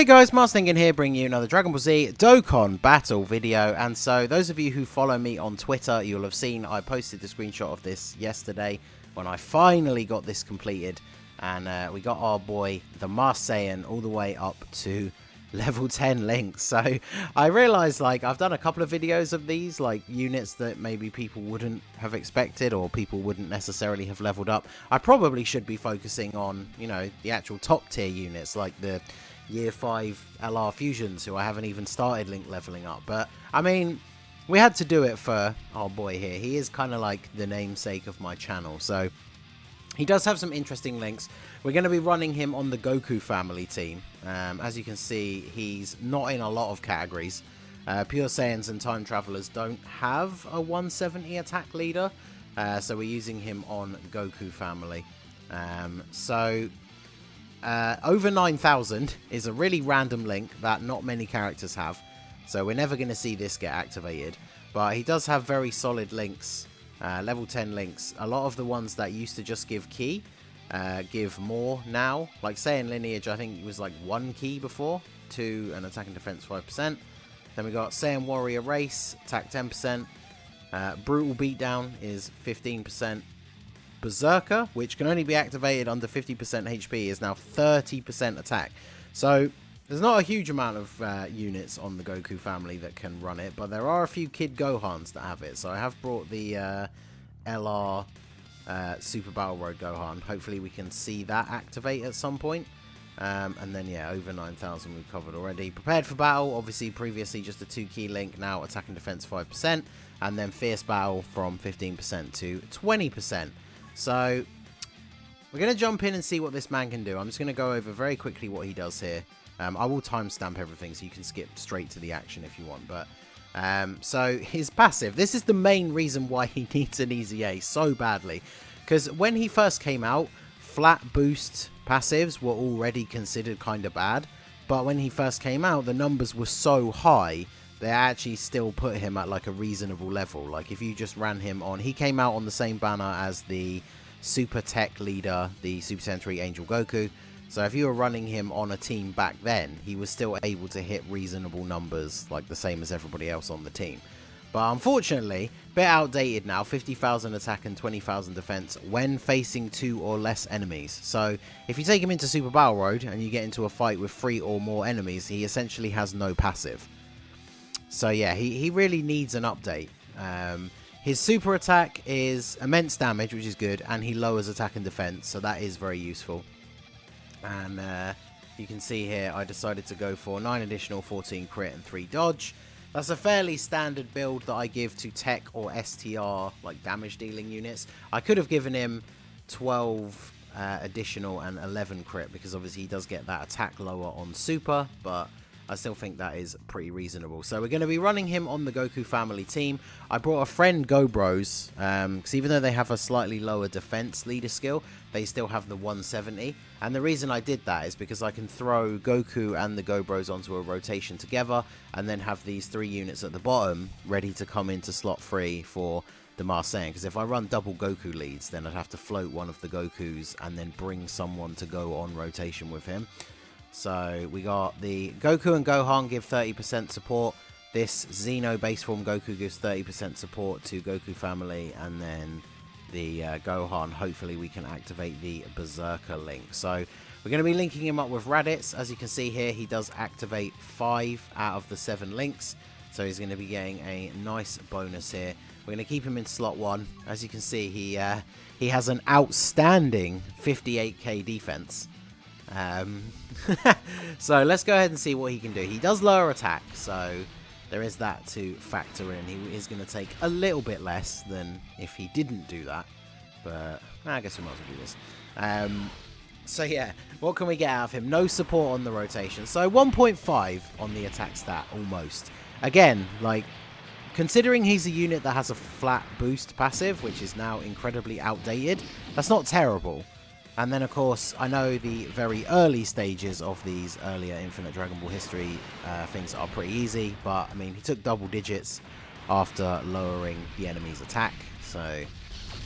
Hey guys, Marskeed here, bringing you another Dragon Ball Z Dokkan battle video. And so, those of you who follow me on Twitter, you'll have seen I posted the screenshot of this yesterday when I finally got this completed. And we got our boy, the SAIYAN, all the way up to level 10 links. So, I realized, like, I've done a couple of videos of these, like, units that maybe people wouldn't have expected or people wouldn't necessarily have leveled up. I probably should be focusing on, you know, the actual top tier units, like the Year 5 LR Fusions, who I haven't even started link leveling up. But, I mean, we had to do it for our boy here. He is kind of like the namesake of my channel. So, he does have some interesting links. We're going to be running him on the Goku family team. As you can see, he's not in a lot of categories. Pure Saiyans and Time Travelers don't have a 170 attack leader. So, we're using him on Goku family. Over 9,000 is a really random link that not many characters have, so we're never going to see this get activated. But he does have very solid links, level 10 links. A lot of the ones that used to just give key give more now. Like Saiyan Lineage, I think it was like 1 key before, 2 and attack and defense 5%. Then we got Saiyan Warrior Race, attack 10%. Brutal Beatdown is 15%. Berserker, which can only be activated under 50% HP, is now 30% attack. So there's not a huge amount of units on the Goku family that can run it, but there are a few Kid Gohans that have it. So I have brought the LR Super Battle Road Gohan. Hopefully we can see that activate at some point. And then, yeah, over 9,000 we've covered already. Prepared for Battle, obviously previously just a 2 key link, now attack and defense 5%. And then Fierce Battle from 15% to 20%. So, we're going to jump in and see what this man can do. I'm just going to go over very quickly what he does here. I will timestamp everything so you can skip straight to the action if you want. But so, his passive. This is the main reason why he needs an EZA so badly. Because when he first came out, flat boost passives were already considered kind of bad. But when he first came out, the numbers were so high, they actually still put him at like a reasonable level. Like if you just ran him on, he came out on the same banner as the Super Tech leader, the Super Sentai Angel Goku. So if you were running him on a team back then, he was still able to hit reasonable numbers, like the same as everybody else on the team. But unfortunately, a bit outdated now, 50,000 attack and 20,000 defense when facing 2 or less enemies. So if you take him into Super Battle Road and you get into a fight with 3 or more enemies, he essentially has no passive. So yeah, he really needs an update. His super attack is immense damage, which is good, and he lowers attack and defense, so that is very useful. And you can see here, I decided to go for 9 additional, 14 crit, and 3 dodge. That's a fairly standard build that I give to tech or STR, like damage dealing units. I could have given him 12 additional and 11 crit, because obviously he does get that attack lower on super, but I still think that is pretty reasonable. So we're going to be running him on the Goku family team. I brought a friend Gobros, because even though they have a slightly lower defense leader skill, they still have the 170. And the reason I did that is because I can throw Goku and the Gobros onto a rotation together, and then have these 3 units at the bottom ready to come into slot 3 for the SAIYAN. Because if I run double Goku leads, then I'd have to float one of the Gokus and then bring someone to go on rotation with him. So we got the Goku and Gohan give 30% support. This Xeno base form Goku gives 30% support to Goku family, and then the Gohan, hopefully we can activate the Berserker link. So we're going to be linking him up with Raditz. As you can see here, he does activate 5 out of the 7 links, so he's going to be getting a nice bonus here. We're going to keep him in slot 1. As you can see, he has an outstanding 58k defense. So let's go ahead and see what he can do. He does lower attack, so there is that to factor in. He is going to take a little bit less than if he didn't do that, but I guess we might as well do this. So yeah, what can we get out of him? No support on the rotation, so 1.5 on the attack stat almost. Again, like, considering he's a unit that has a flat boost passive, which is now incredibly outdated, that's not terrible. And then, of course, I know the very early stages of these earlier Infinite Dragon Ball history things are pretty easy. But, I mean, he took double digits after lowering the enemy's attack. So,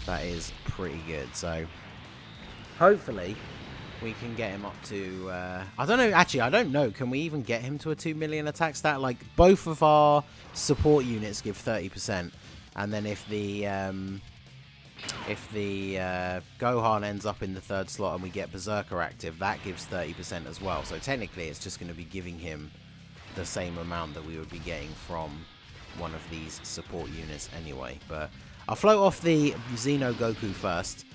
that is pretty good. So, hopefully, we can get him up to, I don't know, actually, I don't know, can we even get him to a 2 million attack stat? Like, both of our support units give 30%, and then if the Gohan ends up in the 3rd slot and we get Berserker active, that gives 30% as well, so technically it's just going to be giving him the same amount that we would be getting from one of these support units anyway. But I'll float off the Xeno Goku first,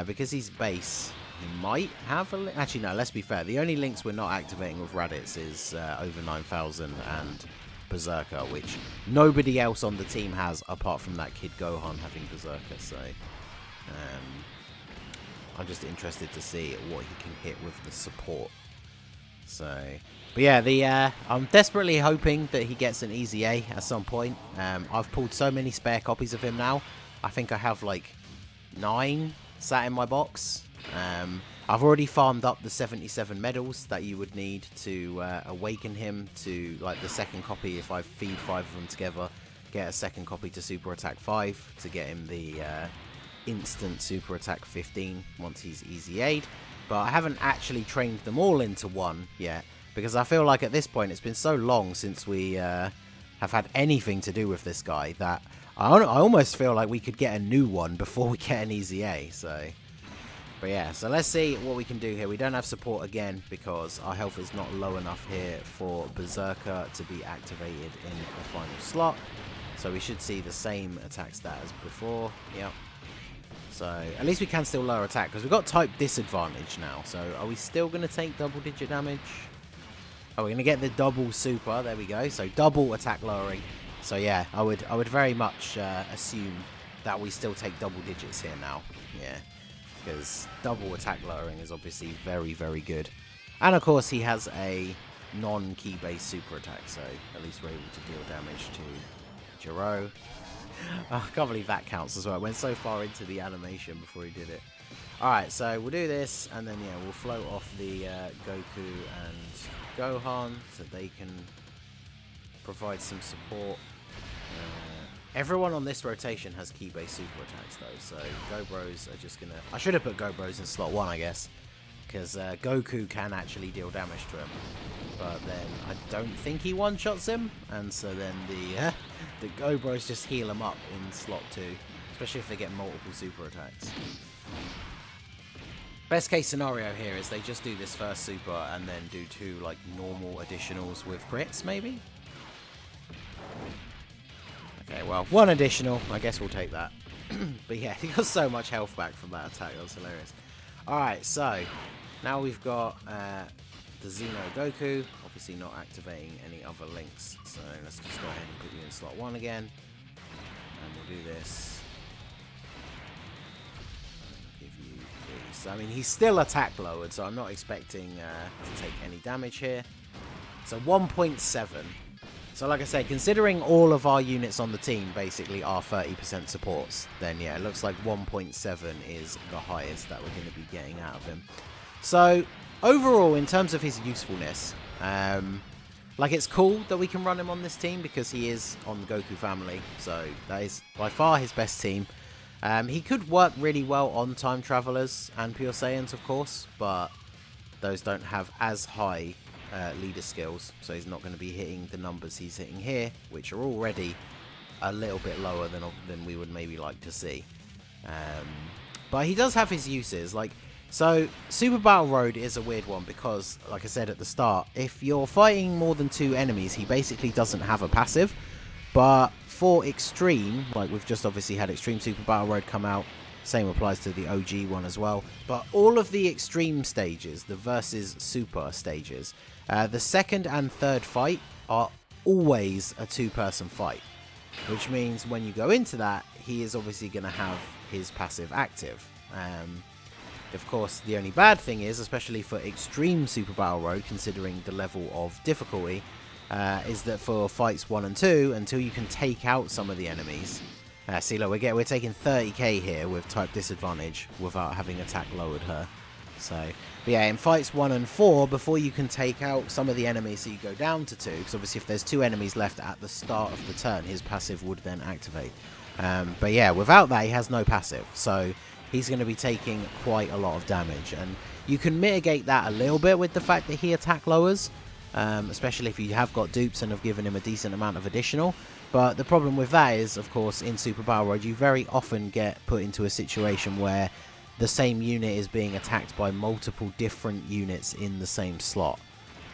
because he's base. He might have a... Actually, no, let's be fair. The only links we're not activating with Raditz is over 9,000 and Berserker, which nobody else on the team has apart from that kid Gohan having Berserker. So I'm just interested to see what he can hit with the support. So, but yeah, I'm desperately hoping that he gets an EZA at some point. I've pulled so many spare copies of him now. I think I have like 9 sat in my box. I've already farmed up the 77 medals that you would need to awaken him to like the 2nd copy. If I feed 5 of them together, get a 2nd copy to super attack 5 to get him the instant super attack 15 once he's EZA'd. But I haven't actually trained them all into one yet, because I feel like at this point it's been so long since we have had anything to do with this guy that I almost feel like we could get a new one before we get an EZA. So, but yeah, so let's see what we can do here. We don't have support again because our health is not low enough here for Berserker to be activated in the final slot. So we should see the same attack stat as before. Yep. So at least we can still lower attack because we've got type disadvantage now. So are we still going to take double-digit damage? Oh, we're going to get the double super. There we go. So double attack lowering. So yeah, I would very much assume that we still take double digits here now. Yeah, because double attack lowering is obviously very, very good. And of course he has a non-key based super attack, so at least we're able to deal damage to Jiro. Oh, I can't believe that counts as well. I went so far into the animation before he did it. Alright, so we'll do this, and then yeah, we'll float off the Goku and Gohan so they can provide some support. Everyone on this rotation has key-based super attacks though, so Gobros are just gonna... I should have put Gobros in slot 1, I guess, because Goku can actually deal damage to him, but then I don't think he one-shots him, and so then the Gobros just heal him up in slot 2, especially if they get multiple super attacks. Best case scenario here is they just do this first super and then do 2 like normal additionals with crits, maybe? Okay, well, 1 additional. I guess we'll take that. But yeah, he got so much health back from that attack. That was hilarious. Alright, so now we've got the Xeno Goku. Obviously not activating any other links. So let's just go ahead and put you in slot 1 again. And we'll do this. Give you these. I mean, he's still attack lowered, so I'm not expecting to take any damage here. So 1.7. So like I said, considering all of our units on the team basically are 30% supports, then yeah, it looks like 1.7 is the highest that we're going to be getting out of him. So overall, in terms of his usefulness, like it's cool that we can run him on this team because he is on the Goku family. So that is by far his best team. He could work really well on Time Travelers and Pure Saiyans, of course, but those don't have as high leader skills, so he's not going to be hitting the numbers he's hitting here, which are already a little bit lower than we would maybe like to see. But he does have his uses, like, so Super Battle Road is a weird one because, like I said at the start, if you're fighting more than 2 enemies, he basically doesn't have a passive. But for Extreme, like we've just obviously had Extreme Super Battle Road come out, same applies to the OG one as well. But all of the Extreme stages, the versus Super stages, the 2nd and 3rd fight are always a 2-person fight, which means when you go into that, he is obviously going to have his passive active. Of course, the only bad thing is, especially for Extreme Super Battle Road, considering the level of difficulty, is that for fights 1 and 2, until you can take out some of the enemies, see, look, we're taking 30k here with type disadvantage without having attack lowered her. So, but yeah, in fights 1 and 4, before you can take out some of the enemies, so you go down to 2, because obviously if there's 2 enemies left at the start of the turn, his passive would then activate. But yeah, without that, he has no passive. So he's going to be taking quite a lot of damage. And you can mitigate that a little bit with the fact that he attack lowers, especially if you have got dupes and have given him a decent amount of additional. But the problem with that is, of course, in Super Battle Road, you very often get put into a situation where the same unit is being attacked by multiple different units in the same slot.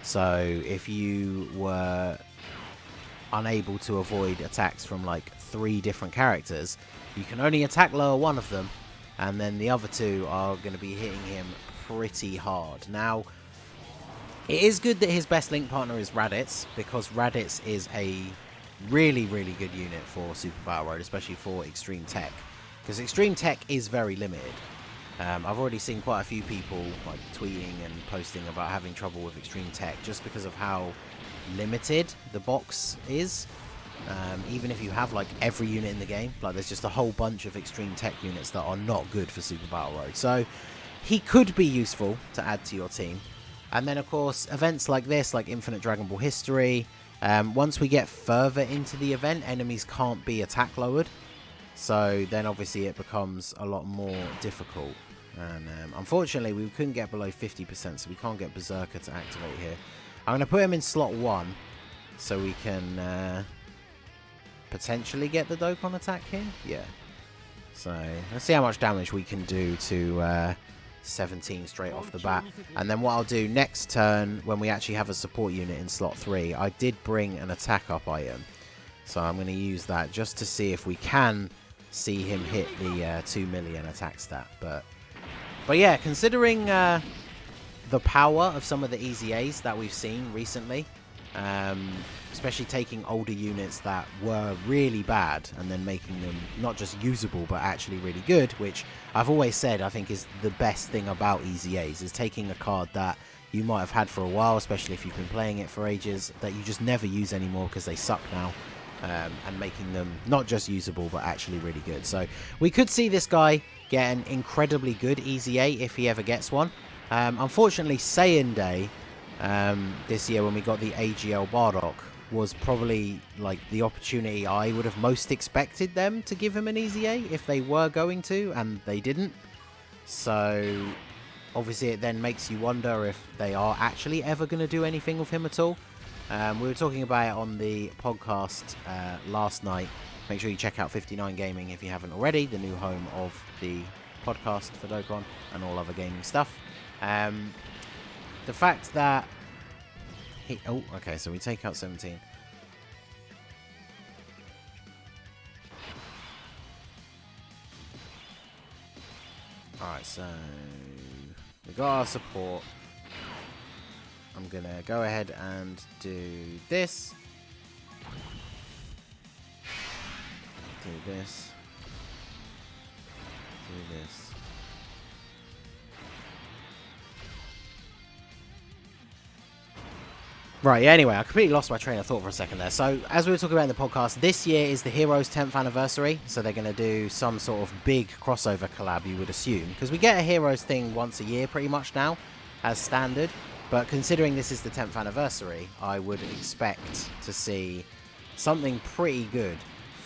So if you were unable to avoid attacks from like 3 different characters, you can only attack lower one of them, and then the other 2 are going to be hitting him pretty hard. Now, it is good that his best link partner is Raditz, because Raditz is a really, really good unit for Super Battle Road, especially for Extreme Tech, because Extreme Tech is very limited. I've already seen quite a few people like tweeting and posting about having trouble with Extreme Tech just because of how limited the box is. Even if you have like every unit in the game, like there's just a whole bunch of Extreme Tech units that are not good for Super Battle Road. So he could be useful to add to your team. And then of course events like this, like Infinite Dragon Ball History, once we get further into the event, enemies can't be attack lowered. So then obviously it becomes a lot more difficult. And unfortunately we couldn't get below 50%, so we can't get Berserker to activate here. I'm going to put him in slot 1 so we can potentially get the Dokkan attack here. Yeah. So let's see how much damage we can do to 17 straight off the bat. And then what I'll do next turn, when we actually have a support unit in slot 3, I did bring an attack up item. So I'm going to use that just to see if we can see him hit the 2 million attack stat. But yeah, considering the power of some of the EZAs that we've seen recently, especially taking older units that were really bad and then making them not just usable but actually really good, which I've always said I think is the best thing about EZAs, is taking a card that you might have had for a while, especially if you've been playing it for ages, that you just never use anymore because they suck now, and making them not just usable but actually really good. So we could see this guy get an incredibly good EZA if he ever gets one. Unfortunately, Saiyan Day this year when we got the AGL Bardock was probably like the opportunity I would have most expected them to give him an EZA if they were going to, and they didn't. So obviously it then makes you wonder if they are actually ever going to do anything with him at all. We were talking about it on the podcast last night. Make sure you check out 59 Gaming if you haven't already, the new home of the podcast for Dokkan and all other gaming stuff. The fact that he... Oh, okay, so we take out 17. Alright, so we got our support. I'm going to go ahead and do this. Do this. Do this. Right, yeah, anyway, I completely lost my train of thought for a second there. So, as we were talking about in the podcast, this year is the Heroes' 10th anniversary, so they're going to do some sort of big crossover collab, you would assume. Because we get a Heroes thing once a year, pretty much now, as standard. But considering this is the 10th anniversary, I would expect to see something pretty good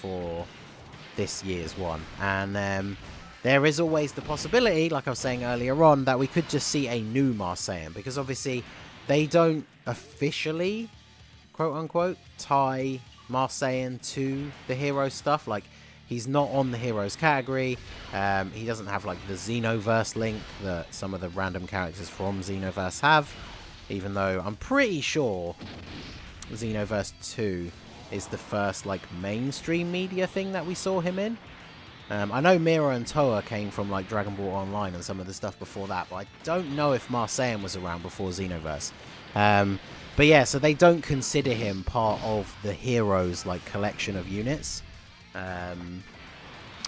for this year's one. And there is always the possibility, like I was saying earlier on, that we could just see a new Saiyan, because obviously they don't officially, quote-unquote, tie Saiyan to the hero stuff. Like, he's not on the heroes category. He doesn't have, like, the Xenoverse link that some of the random characters from Xenoverse have, even though I'm pretty sure Xenoverse 2 is the first, like, mainstream media thing that we saw him in. I know Mira and Toa came from, like, Dragon Ball Online and some of the stuff before that, but I don't know if Saiyan was around before Xenoverse. But yeah, so they don't consider him part of the Heroes, like, collection of units.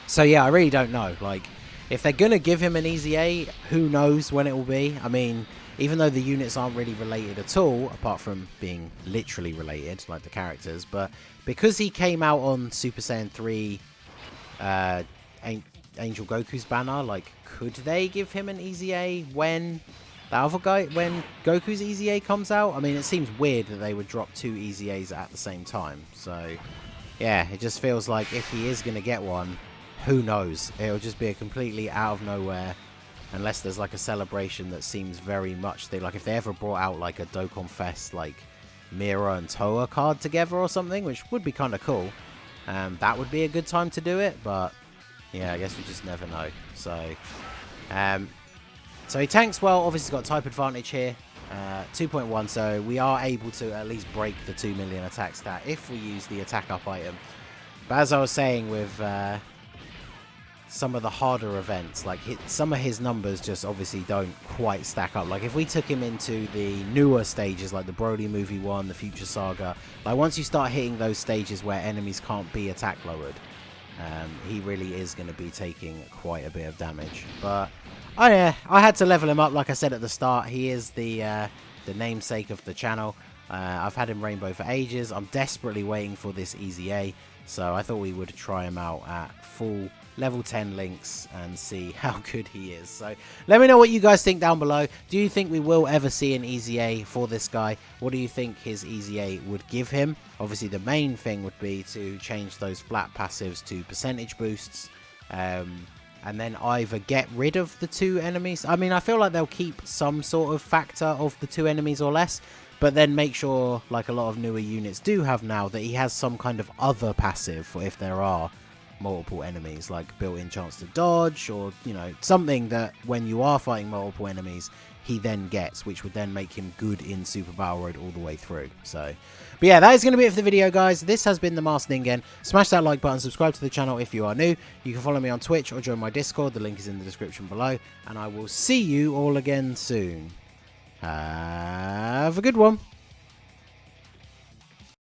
So yeah, I really don't know. Like, if they're going to give him an EZA, who knows when it will be. I mean, even though the units aren't really related at all, apart from being literally related, like the characters, but because he came out on Super Saiyan 3 Angel Goku's banner, like, could they give him an EZA when that other guy, when Goku's EZA comes out? I mean, it seems weird that they would drop 2 EZAs at the same time. So yeah, it just feels like if he is going to get one, who knows? It'll just be a completely out of nowhere, unless there's like a celebration that seems very much like if they ever brought out like a Dokkan Fest like Mira and Toa card together or something, which would be kind of cool. That would be a good time to do it, but yeah, I guess we just never know. So he tanks well. Obviously got type advantage here, 2.1, so we are able to at least break the 2 million attack stat if we use the attack up item. But as I was saying with some of the harder events, like some of his numbers just obviously don't quite stack up. Like if we took him into the newer stages, like the Broly movie 1, the Future Saga, like once you start hitting those stages where enemies can't be attack lowered, he really is going to be taking quite a bit of damage. But oh yeah, I had to level him up. Like I said at the start, he is the namesake of the channel. I've had him Rainbow for ages. I'm desperately waiting for this EZA, so I thought we would try him out at full level 10 links and see how good he is. So let me know what you guys think down below. Do you think we will ever see an EZA for this guy? What do you think his EZA would give him? Obviously the main thing would be to change those flat passives to percentage boosts, and then either get rid of the 2 enemies. I mean, I feel like they'll keep some sort of factor of the 2 enemies or less, but then make sure, like a lot of newer units do have now, that he has some kind of other passive for if there are multiple enemies, like built-in chance to dodge, or you know, something that when you are fighting multiple enemies he then gets, which would then make him good in Super Battle Road all the way through. So but yeah, that is going to be it for the video, guys. This has been the Masked Ningen. Smash that like button, subscribe to the channel if you are new. You can follow me on Twitch or join my Discord, the link is in the description below, and I will see you all again soon. Have a good one.